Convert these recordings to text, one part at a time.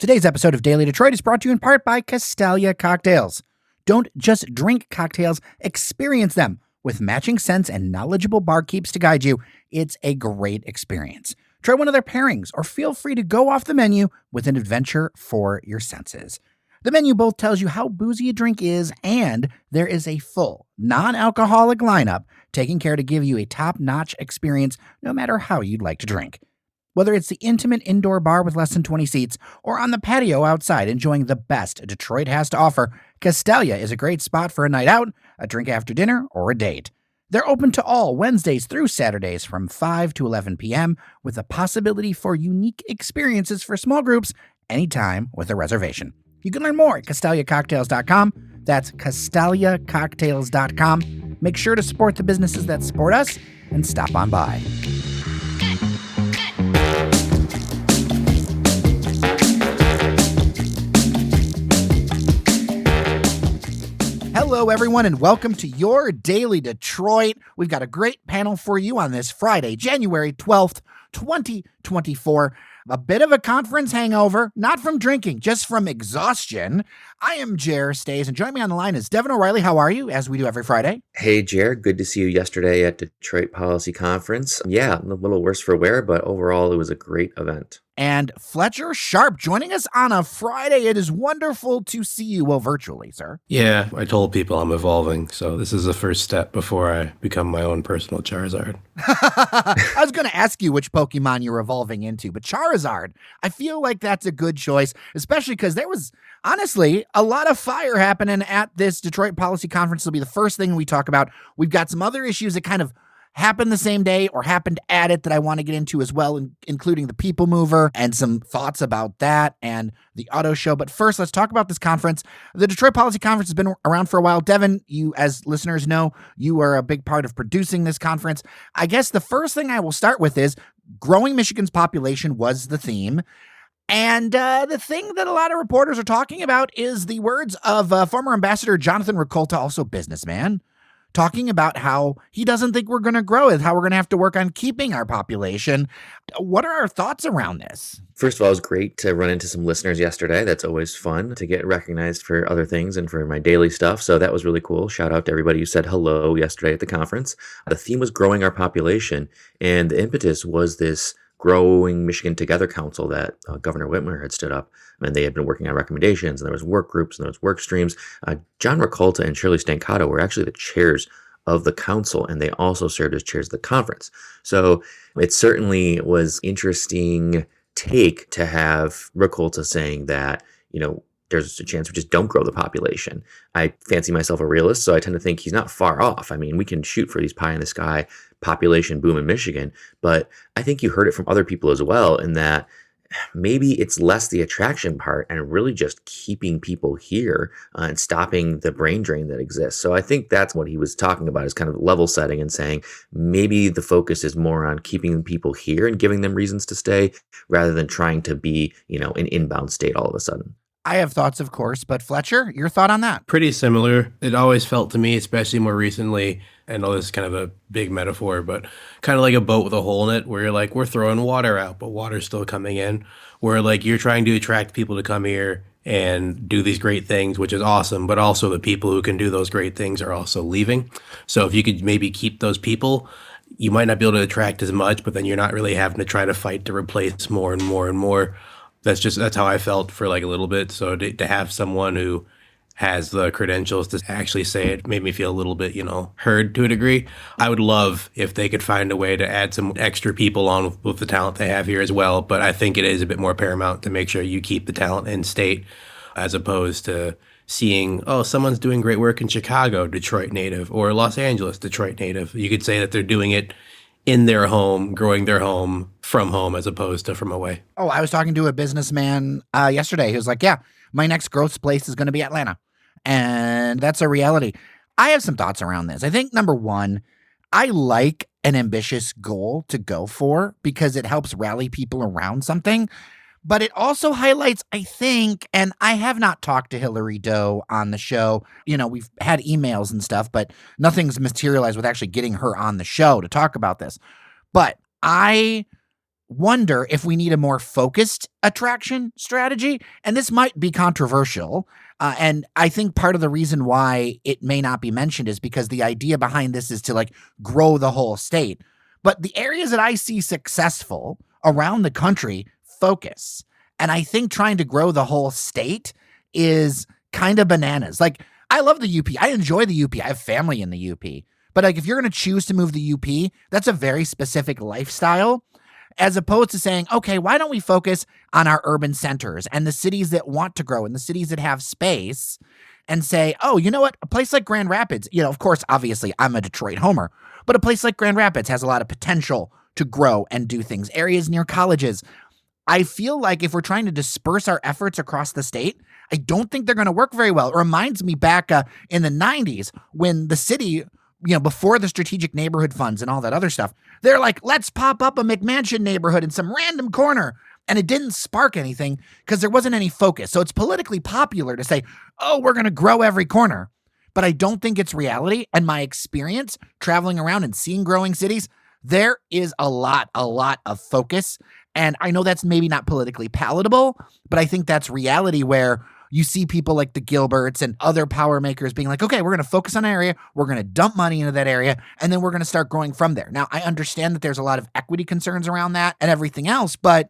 Today's episode of Daily Detroit is brought to you in part by Castalia Cocktails. Don't just drink cocktails, experience them. With matching scents and knowledgeable barkeeps to guide you, it's a great experience. Try one of their pairings or feel free to go off the menu with an adventure for your senses. The menu both tells you how boozy a drink is, and there is a full, non-alcoholic lineup taking care to give you a top-notch experience no matter how you'd like to drink. Whether it's the intimate indoor bar with less than 20 seats or on the patio outside enjoying the best Detroit has to offer, Castalia is a great spot for a night out, a drink after dinner, or a date. They're open to all Wednesdays through Saturdays from 5 to 11 p.m. with a possibility for unique experiences for small groups anytime with a reservation. You can learn more at CastaliaCocktails.com. That's CastaliaCocktails.com. Make sure to support the businesses that support us and stop on by. Hello, everyone, and welcome to your Daily Detroit. We've got a great panel for you on this Friday, January 12th, 2024. A bit of a conference hangover, not from drinking, just from exhaustion. I am Jer Stays, and joining me on the line is Devon O'Reilly. How are you, as we do every Friday? Hey, Jer. Good to see you yesterday at Detroit Policy Conference. Yeah, a little worse for wear, but overall, it was a great event. And Fletcher Sharpe joining us on a Friday. It is wonderful to see you, well, virtually, sir. Yeah, I told people I'm evolving, so this is the first step before I become my own personal Charizard. I was going to ask you which Pokemon you're evolving into, but Charizard, I feel like that's a good choice, especially because there was, honestly, a lot of fire happening at this Detroit Policy Conference. It'll be the first thing we talk about. We've got some other issues that kind of happened the same day or happened at it that I want to get into as well, including the People Mover and some thoughts about that and the auto show. But first, let's talk about this conference. The Detroit Policy Conference has been around for a while. Devon, you, as listeners know, you are a big part of producing this conference. I guess the first thing I will start with is growing Michigan's population was the theme. And the thing that a lot of reporters are talking about is the words of former Ambassador Jonathan Ricolta, also businessman, talking about how he doesn't think we're going to grow it, how we're going to have to work on keeping our population. What are our thoughts around this? First of all, it was great to run into some listeners yesterday. That's always fun to get recognized for other things and for my daily stuff. So that was really cool. Shout out to everybody who said hello yesterday at the conference. The theme was growing our population, and the impetus was this Growing Michigan Together Council that Governor Whitmer had stood up, and they had been working on recommendations, and there was work groups, and there was work streams. John Ricolta and Shirley Stancato were actually the chairs of the council, and they also served as chairs of the conference. So it certainly was interesting take to have Ricolta saying that, there's a chance we just don't grow the population. I fancy myself a realist, so I tend to think he's not far off. I mean, we can shoot for these pie in the sky population boom in Michigan, but I think you heard it from other people as well, in that maybe it's less the attraction part and really just keeping people here and stopping the brain drain that exists. So I think that's what he was talking about, is kind of level setting and saying maybe the focus is more on keeping people here and giving them reasons to stay rather than trying to be, an inbound state all of a sudden. I have thoughts, of course, but Fletcher, your thought on that? Pretty similar. It always felt to me, especially more recently, I know this is kind of a big metaphor, but kind of like a boat with a hole in it, where you're like, we're throwing water out, but water's still coming in. Where like you're trying to attract people to come here and do these great things, which is awesome, but also the people who can do those great things are also leaving. So if you could maybe keep those people, you might not be able to attract as much, but then you're not really having to try to fight to replace more and more and more. That's how I felt for like a little bit. So to have someone who has the credentials to actually say it made me feel a little bit, heard to a degree. I would love if they could find a way to add some extra people on with the talent they have here as well. But I think it is a bit more paramount to make sure you keep the talent in state, as opposed to seeing, someone's doing great work in Chicago, Detroit native, or Los Angeles, Detroit native. You could say that they're doing it in their home, growing their home from home as opposed to from away. Oh, I was talking to a businessman yesterday who was like, yeah, my next growth place is going to be Atlanta. And that's a reality. I have some thoughts around this. I think, number one, I like an ambitious goal to go for because it helps rally people around something. But it also highlights, I think, and I have not talked to Hillary Doe on the show. We've had emails and stuff, but nothing's materialized with actually getting her on the show to talk about this. But I wonder if we need a more focused attraction strategy. And this might be controversial. And I think part of the reason why it may not be mentioned is because the idea behind this is to like grow the whole state. But the areas that I see successful around the country focus. And I think trying to grow the whole state is kind of bananas. Like, I love the UP. I enjoy the UP. I have family in the UP. But like, if you're going to choose to move the UP, that's a very specific lifestyle, as opposed to saying, okay, why don't we focus on our urban centers and the cities that want to grow and the cities that have space, and say, oh, you know what? A place like Grand Rapids, of course, obviously I'm a Detroit homer, but a place like Grand Rapids has a lot of potential to grow and do things. Areas near colleges. I feel like if we're trying to disperse our efforts across the state, I don't think they're going to work very well. It reminds me back in the 90s when the city, before the strategic neighborhood funds and all that other stuff, they're like, let's pop up a McMansion neighborhood in some random corner. And it didn't spark anything because there wasn't any focus. So it's politically popular to say, oh, we're going to grow every corner. But I don't think it's reality. And my experience traveling around and seeing growing cities, there is a lot of focus. And I know that's maybe not politically palatable, but I think that's reality, where you see people like the Gilberts and other power makers being like, okay, we're going to focus on an area, we're going to dump money into that area, and then we're going to start growing from there. Now, I understand that there's a lot of equity concerns around that and everything else, but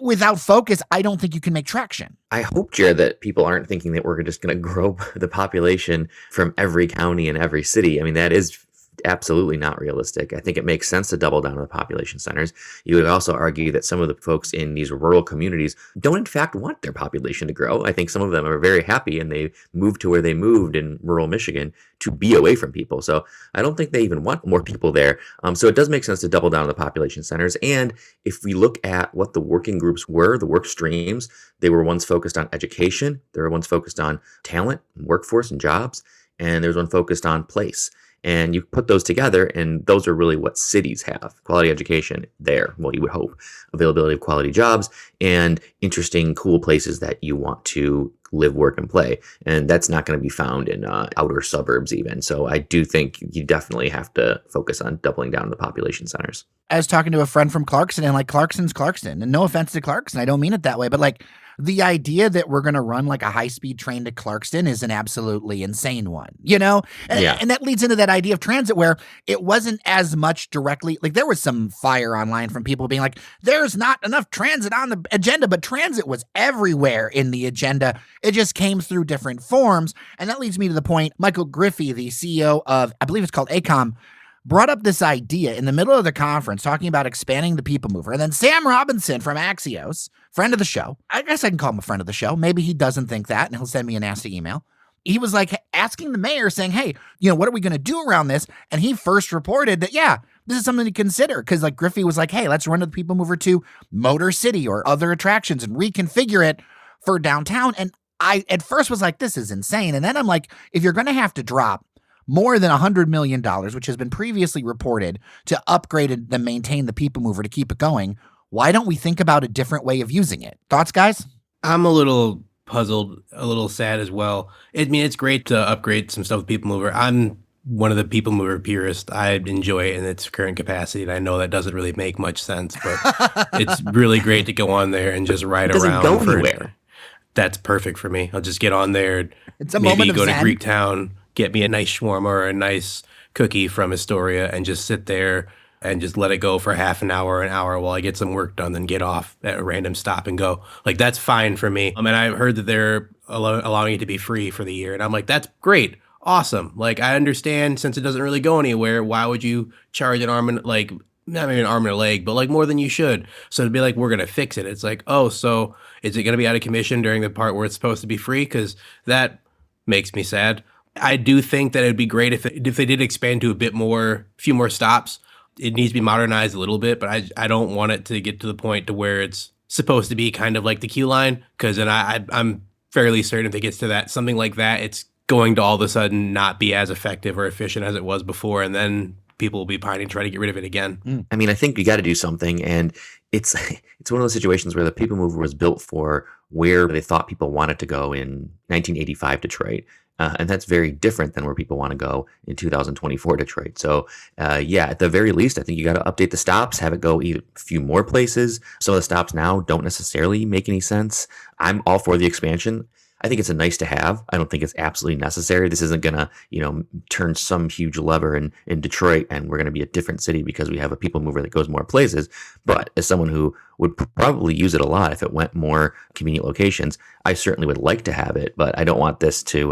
without focus, I don't think you can make traction. I hope, Jared, that people aren't thinking that we're just going to grow the population from every county and every city. I mean, that is absolutely not realistic. I think it makes sense to double down on the population centers. You would also argue that some of the folks in these rural communities don't in fact want their population to grow. I think some of them are very happy and they moved to where they moved in rural Michigan to be away from people. So I don't think they even want more people there. So it does make sense to double down on the population centers. And if we look at what the working groups were, the work streams, they were ones focused on education. There were ones focused on talent, workforce, and jobs. And there's one focused on place. And you put those together, and those are really what cities have. Quality education there, well, you would hope. Availability of quality jobs and interesting, cool places that you want to live, work, and play. And that's not going to be found in outer suburbs even. So I do think you definitely have to focus on doubling down on the population centers. I was talking to a friend from Clarkson, and like, Clarkson's Clarkson. And no offense to Clarkson, I don't mean it that way, but like, the idea that we're going to run like a high-speed train to Clarkston is an absolutely insane one, And that leads into that idea of transit, where it wasn't as much directly, like, there was some fire online from people being like, there's not enough transit on the agenda, but transit was everywhere in the agenda. It just came through different forms. And that leads me to the point, Michael Griffie, the CEO of, I believe it's called ACOM, brought up this idea in the middle of the conference talking about expanding the people mover. And then Sam Robinson from Axios, friend of the show, I guess I can call him a friend of the show. Maybe he doesn't think that, and he'll send me a nasty email. He was like asking the mayor, saying, hey, what are we going to do around this? And he first reported that, yeah, this is something to consider. Because like Griffie was like, hey, let's run the people mover to Motor City or other attractions and reconfigure it for downtown. And I at first was like, this is insane. And then I'm like, if you're going to have to drop more than $100 million, which has been previously reported, to upgrade and maintain the people mover to keep it going, why don't we think about a different way of using it? Thoughts, guys? I'm a little puzzled, a little sad as well. I mean, it's great to upgrade some stuff with people mover. I'm one of the people mover purists. I enjoy it in its current capacity, and I know that doesn't really make much sense, but it's really great to go on there and just ride around. Doesn't go anywhere. That's perfect for me. I'll just get on there. It's a maybe moment of go zen. to Greek Town, get me a nice shawarma or a nice cookie from Astoria, and just sit there and just let it go for half an hour while I get some work done, then get off at a random stop and go. Like, that's fine for me. And I've heard that they're allowing it to be free for the year. And I'm like, that's great. Awesome. Like, I understand, since it doesn't really go anywhere, why would you charge an arm and, like, not maybe an arm and a leg, but like more than you should. So to be like, we're going to fix it. It's like, oh, so is it going to be out of commission during the part where it's supposed to be free? Because that makes me sad. I do think that it'd be great if they did expand to a few more stops. It needs to be modernized a little bit, but I don't want it to get to the point to where it's supposed to be kind of like the Q line, because then I'm fairly certain if it gets to that, something like that, it's going to all of a sudden not be as effective or efficient as it was before, and then people will be pining to try to get rid of it again. I mean, I think you got to do something, and it's one of those situations where the people mover was built for where they thought people wanted to go in 1985 Detroit. And that's very different than where people want to go in 2024 Detroit. So, yeah, at the very least, I think you got to update the stops, have it go a few more places. Some of the stops now don't necessarily make any sense. I'm all for the expansion. I think it's a nice to have. I don't think it's absolutely necessary. This isn't going to, turn some huge lever in Detroit and we're going to be a different city because we have a people mover that goes more places. But as someone who would probably use it a lot if it went more convenient locations, I certainly would like to have it, but I don't want this to,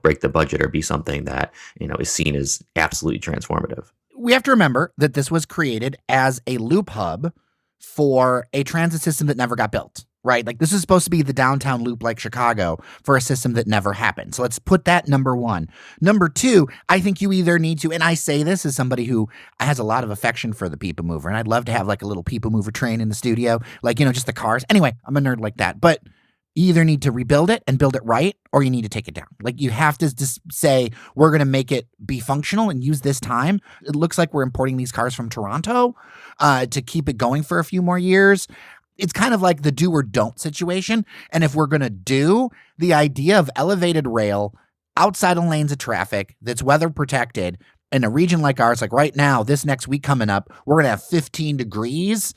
break the budget or be something that, is seen as absolutely transformative. We have to remember that this was created as a loop hub for a transit system that never got built. Right? Like this is supposed to be the downtown loop like Chicago for a system that never happened. So let's put that number one. Number two, I think you either need to, and I say this as somebody who has a lot of affection for the people mover, and I'd love to have like a little people mover train in the studio, like, just the cars. Anyway, I'm a nerd like that, but you either need to rebuild it and build it right, or you need to take it down. Like you have to just say, we're going to make it be functional and use this time. It looks like we're importing these cars from Toronto to keep it going for a few more years. It's kind of like the do or don't situation. And if we're going to do the idea of elevated rail outside of lanes of traffic that's weather protected in a region like ours, like right now, this next week coming up, we're going to have 15 degrees.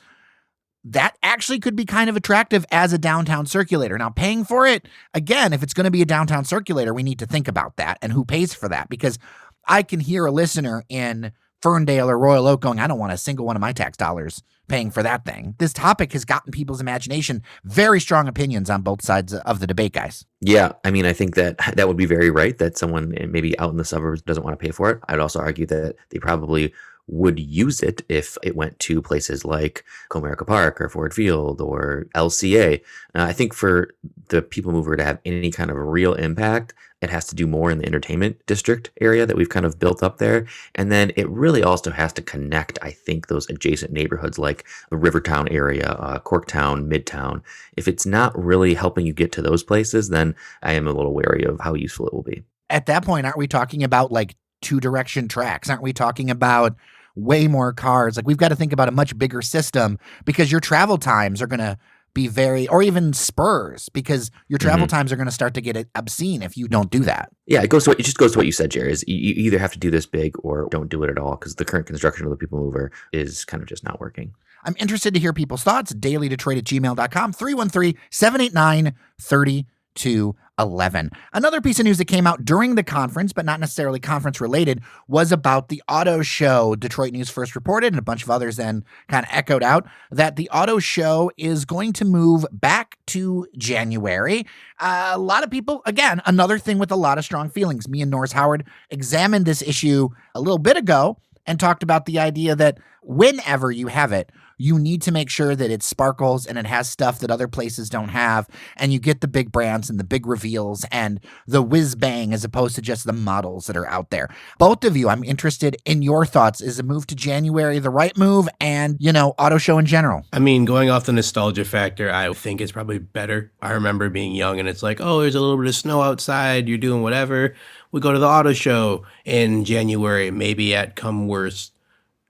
That actually could be kind of attractive as a downtown circulator. Now, paying for it, again, if it's going to be a downtown circulator, we need to think about that and who pays for that, because I can hear a listener in Ferndale or Royal Oak going, I don't want a single one of my tax dollars paying for that thing. This topic has gotten people's imagination. Very strong opinions on both sides of the debate, guys. Yeah, I mean, I think that would be very right that someone maybe out in the suburbs doesn't want to pay for it. I'd also argue that they probably would use it if it went to places like Comerica Park or Ford Field or LCA. I think for the people mover to have any kind of real impact, it has to do more in the entertainment district area that we've kind of built up there. And then it really also has to connect, I think, those adjacent neighborhoods like the Rivertown area, Corktown, Midtown. If it's not really helping you get to those places, then I am a little wary of how useful it will be. At that point, aren't we talking about like 2-direction tracks? Aren't we talking about way more cars? Like we've got to think about a much bigger system, because your travel times are going to be or even spurs, because your travel times are going to start to get obscene if you don't do that. Yeah, it just goes to what you said, Jerry, is you either have to do this big or don't do it at all, because the current construction of the people mover is kind of just not working. I'm interested to hear people's thoughts. dailydetroit@gmail.com, 313-789-3211. Another piece of news that came out during the conference, but not necessarily conference related, was about the auto show. Detroit News first reported, and a bunch of others then kind of echoed out, that the auto show is going to move back to January. A lot of people, again, another thing with a lot of strong feelings. Me and Norris Howard examined this issue a little bit ago and talked about the idea that whenever you have it, you need to make sure that it sparkles and it has stuff that other places don't have, and you get the big brands and the big reveals and the whiz bang as opposed to just the models that are out there. Both of you, I'm interested in your thoughts. Is a move to January the right move? And, auto show in general. I mean, going off the nostalgia factor, I think it's probably better. I remember being young and it's like, oh, there's a little bit of snow outside, you're doing whatever. We go to the auto show in January, maybe at come worst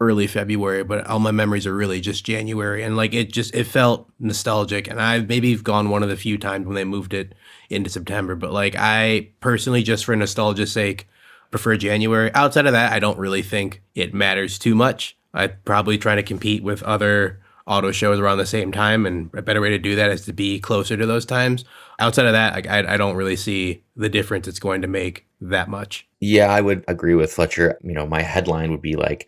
early February, but all my memories are really just January. And like, it felt nostalgic. And I've maybe gone one of the few times when they moved it into September, but like I personally, just for nostalgia's sake, prefer January. Outside of that, I don't really think it matters too much. I'd probably try to compete with other auto shows around the same time, and a better way to do that is to be closer to those times. Outside of that, I don't really see the difference it's going to make that much. Yeah, I would agree with Fletcher. My headline would be like,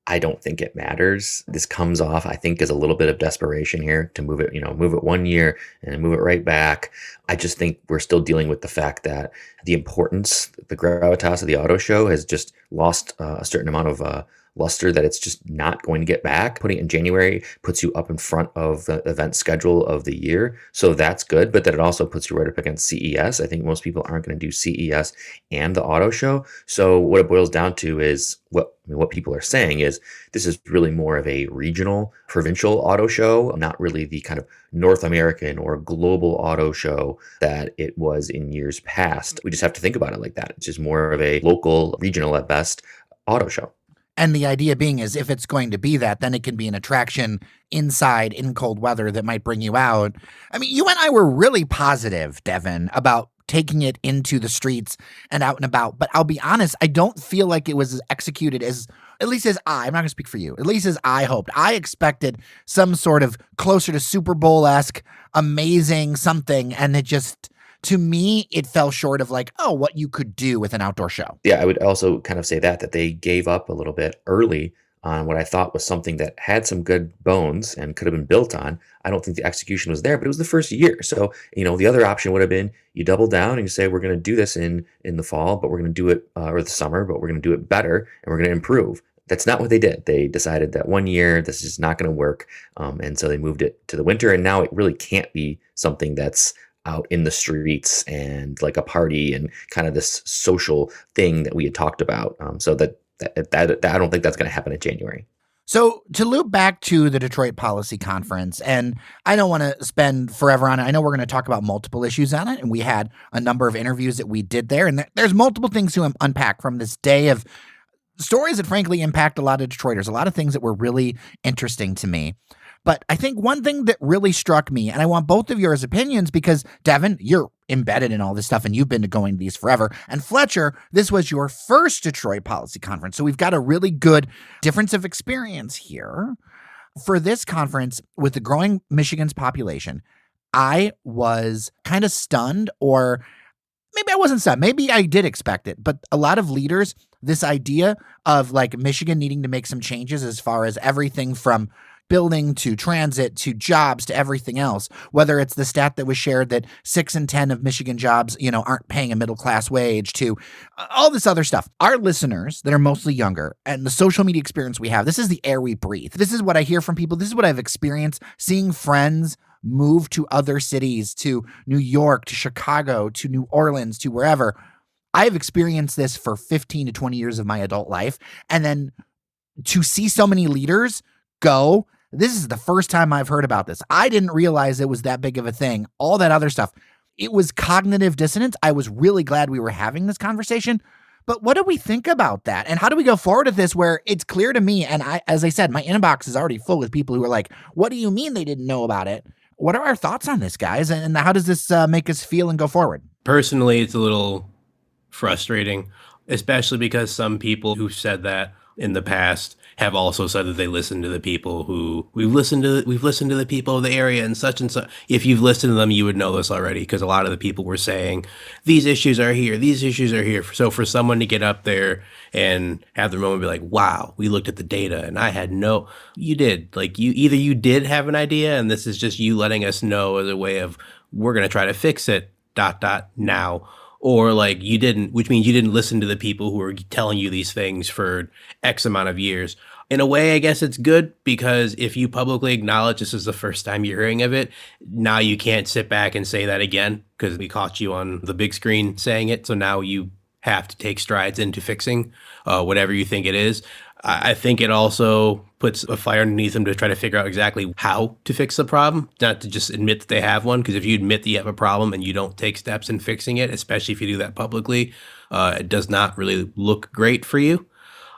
I don't think it matters. This comes off, I think, as a little bit of desperation here to move it 1 year and move it right back. I just think we're still dealing with the fact that the importance, the gravitas of the auto show has just lost a certain amount of luster that it's just not going to get back. Putting it in January puts you up in front of the event schedule of the year. So that's good, but then it also puts you right up against CES. I think most people aren't going to do CES and the auto show. So what it boils down to is what people are saying is this is really more of a regional, provincial auto show, not really the kind of North American or global auto show that it was in years past. We just have to think about it like that. It's just more of a local, regional at best, auto show. And the idea being is if it's going to be that, then it can be an attraction inside in cold weather that might bring you out. I mean, you and I were really positive, Devon, about taking it into the streets and out and about. But I'll be honest, I don't feel like it was executed as, at least as I'm not going to speak for you, at least as I hoped. I expected some sort of closer to Super Bowl-esque, amazing something. And it just, to me, it fell short of like, oh, what you could do with an outdoor show. Yeah, I would also kind of say that they gave up a little bit early on what I thought was something that had some good bones and could have been built on. I don't think the execution was there, but it was the first year. So, the other option would have been you double down and you say, we're going to do this in the fall, but we're going to do it, or the summer, but we're going to do it better and we're going to improve. That's not what they did. They decided that one year, this is not going to work. And so they moved it to the winter. And now it really can't be something that's out in the streets and like a party and kind of this social thing that we had talked about. So that I don't think that's going to happen in January. So to loop back to the Detroit Policy Conference, and I don't want to spend forever on it. I know we're going to talk about multiple issues on it, and we had a number of interviews that we did there, and there's multiple things to unpack from this day of stories that frankly impact a lot of Detroiters, a lot of things that were really interesting to me. But I think one thing that really struck me, and I want both of yours opinions because, Devon, you're embedded in all this stuff and you've been going to these forever. And Fletcher, this was your first Detroit Policy Conference. So we've got a really good difference of experience here. For this conference, with the growing Michigan's population, I was kind of stunned, or maybe I wasn't stunned. Maybe I did expect it. But a lot of leaders, this idea of like Michigan needing to make some changes as far as everything from building to transit to jobs to everything else, whether it's the stat that was shared that 6 in 10 of Michigan jobs, aren't paying a middle class wage, to all this other stuff. Our listeners that are mostly younger and the social media experience we have, this is the air we breathe. This is what I hear from people. This is what I've experienced seeing friends move to other cities, to New York, to Chicago, to New Orleans, to wherever. I've experienced this for 15 to 20 years of my adult life. And then to see so many leaders go, this is the first time I've heard about this. I didn't realize it was that big of a thing. All that other stuff. It was cognitive dissonance. I was really glad we were having this conversation. But what do we think about that? And how do we go forward with this where it's clear to me, and as I said, my inbox is already full with people who are like, what do you mean they didn't know about it? What are our thoughts on this, guys? And how does this make us feel and go forward? Personally, it's a little frustrating, especially because some people who've said that in the past have also said that they listen to the people who we've listened to the people of the area and such. If you've listened to them, you would know this already, because a lot of the people were saying these issues are here, these issues are here. So for someone to get up there and have the moment be like, wow, we looked at the data and I had you did, like, you did have an idea, and this is just you letting us know as a way of, we're going to try to fix it now. Or like you didn't, which means you didn't listen to the people who were telling you these things for X amount of years. In a way, I guess it's good, because if you publicly acknowledge this is the first time you're hearing of it, now you can't sit back and say that again, because we caught you on the big screen saying it. So now you have to take strides into fixing whatever you think it is. I think it also puts a fire underneath them to try to figure out exactly how to fix the problem, not to just admit that they have one. Because if you admit that you have a problem and you don't take steps in fixing it, especially if you do that publicly, it does not really look great for you.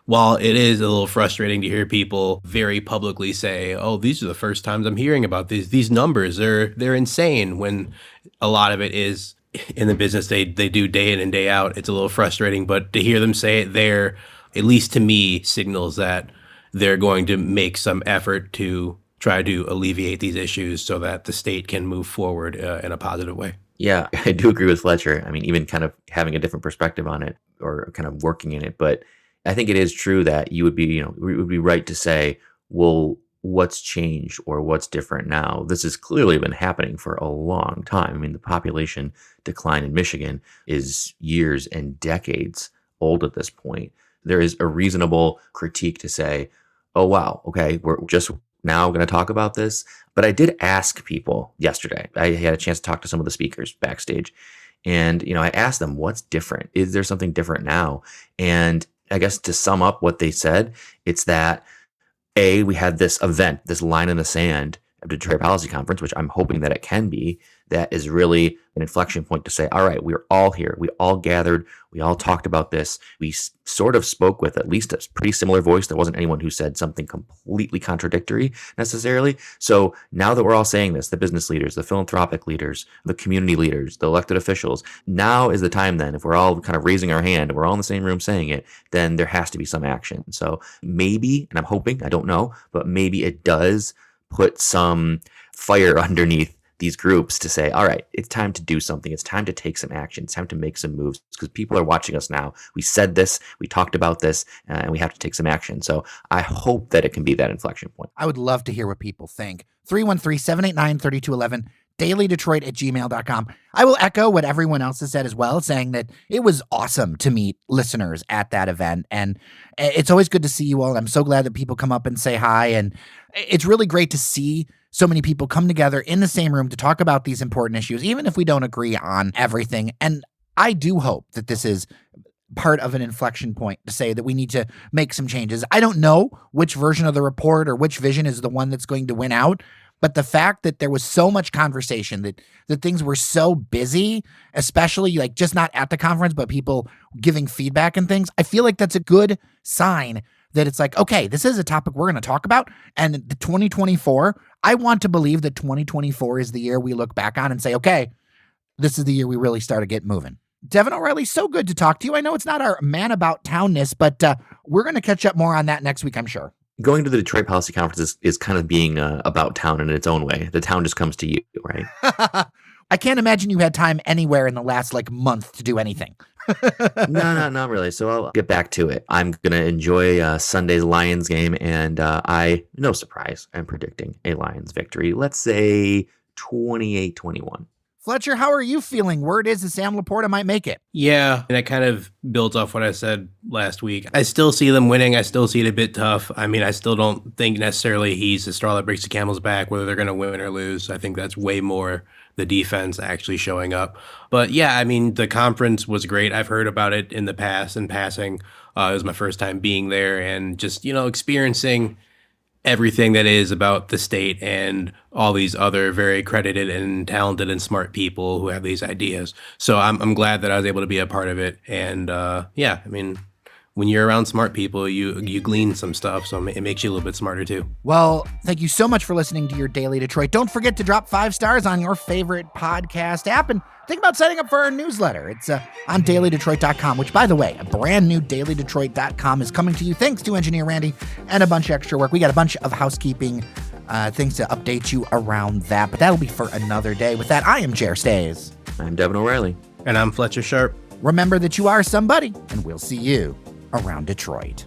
While it is a little frustrating to hear people very publicly say, oh, these are the first times I'm hearing about these numbers, they're insane, when a lot of it is in the business they do day in and day out. It's a little frustrating, but to hear them say it there, at least to me, signals that they're going to make some effort to try to alleviate these issues so that the state can move forward in a positive way. Yeah, I do agree with Fletcher. I mean, even kind of having a different perspective on it, or kind of working in it. But I think it is true that we would be right to say, well, what's changed or what's different now? This has clearly been happening for a long time. I mean, the population decline in Michigan is years and decades old at this point. There is a reasonable critique to say, oh, wow, okay, we're just now going to talk about this. But I did ask people yesterday. I had a chance to talk to some of the speakers backstage. And, I asked them, what's different? Is there something different now? And I guess to sum up what they said, it's that, A, we had this event, this line in the sand, of the Detroit Policy Conference, which I'm hoping that it can be, that is really an inflection point to say, all right, we're all here. We all gathered. We all talked about this. We sort of spoke with at least a pretty similar voice. There wasn't anyone who said something completely contradictory necessarily. So now that we're all saying this, the business leaders, the philanthropic leaders, the community leaders, the elected officials, now is the time then, if we're all kind of raising our hand and we're all in the same room saying it, then there has to be some action. So maybe, and I'm hoping, I don't know, but maybe it does put some fire underneath these groups to say, all right, it's time to do something. It's time to take some action. It's time to make some moves because people are watching us now. We said this, we talked about this, and we have to take some action. So I hope that it can be that inflection point. I would love to hear what people think. 313-789-3211, dailydetroit@gmail.com. I will echo what everyone else has said as well, saying that it was awesome to meet listeners at that event. And it's always good to see you all. I'm so glad that people come up and say hi. And it's really great to see so many people come together in the same room to talk about these important issues, even if we don't agree on everything. And I do hope that this is part of an inflection point to say that we need to make some changes. I don't know which version of the report or which vision is the one that's going to win out, but the fact that there was so much conversation, that things were so busy, especially like just not at the conference, but people giving feedback and things, I feel like that's a good sign that it's like, okay, this is a topic we're going to talk about. And the 2024, I want to believe that 2024 is the year we look back on and say, okay, this is the year we really start to get moving. Devon O'Reilly, so good to talk to you. I know it's not our man about townness, but we're going to catch up more on that next week, I'm sure. Going to the Detroit Policy Conference is kind of being about town in its own way. The town just comes to you, right? I can't imagine you had time anywhere in the last month to do anything. No, not really. So I'll get back to it. I'm going to enjoy Sunday's Lions game, and no surprise, I'm predicting a Lions victory. Let's say 28-21. Fletcher, how are you feeling? Word is that Sam Laporta might make it. Yeah, and that kind of builds off what I said last week. I still see them winning. I still see it a bit tough. I mean, I still don't think necessarily he's the straw that breaks the camel's back, whether they're going to win or lose. I think that's way more the defense actually showing up. But yeah, I mean, the conference was great. I've heard about it in the past in passing. It was my first time being there and just, experiencing everything that is about the state and all these other very credited and talented and smart people who have these ideas. So I'm glad that I was able to be a part of it. And yeah, I mean, when you're around smart people, you glean some stuff. So it makes you a little bit smarter too. Well, thank you so much for listening to your Daily Detroit. Don't forget to drop 5 stars on your favorite podcast app and think about signing up for our newsletter. It's on dailydetroit.com, which, by the way, a brand new dailydetroit.com is coming to you thanks to engineer Randy and a bunch of extra work. We got a bunch of housekeeping things to update you around that, but that'll be for another day. With that, I am Jer Stays. I'm Devon O'Reilly. And I'm Fletcher Sharpe. Remember that you are somebody, and we'll see you around Detroit.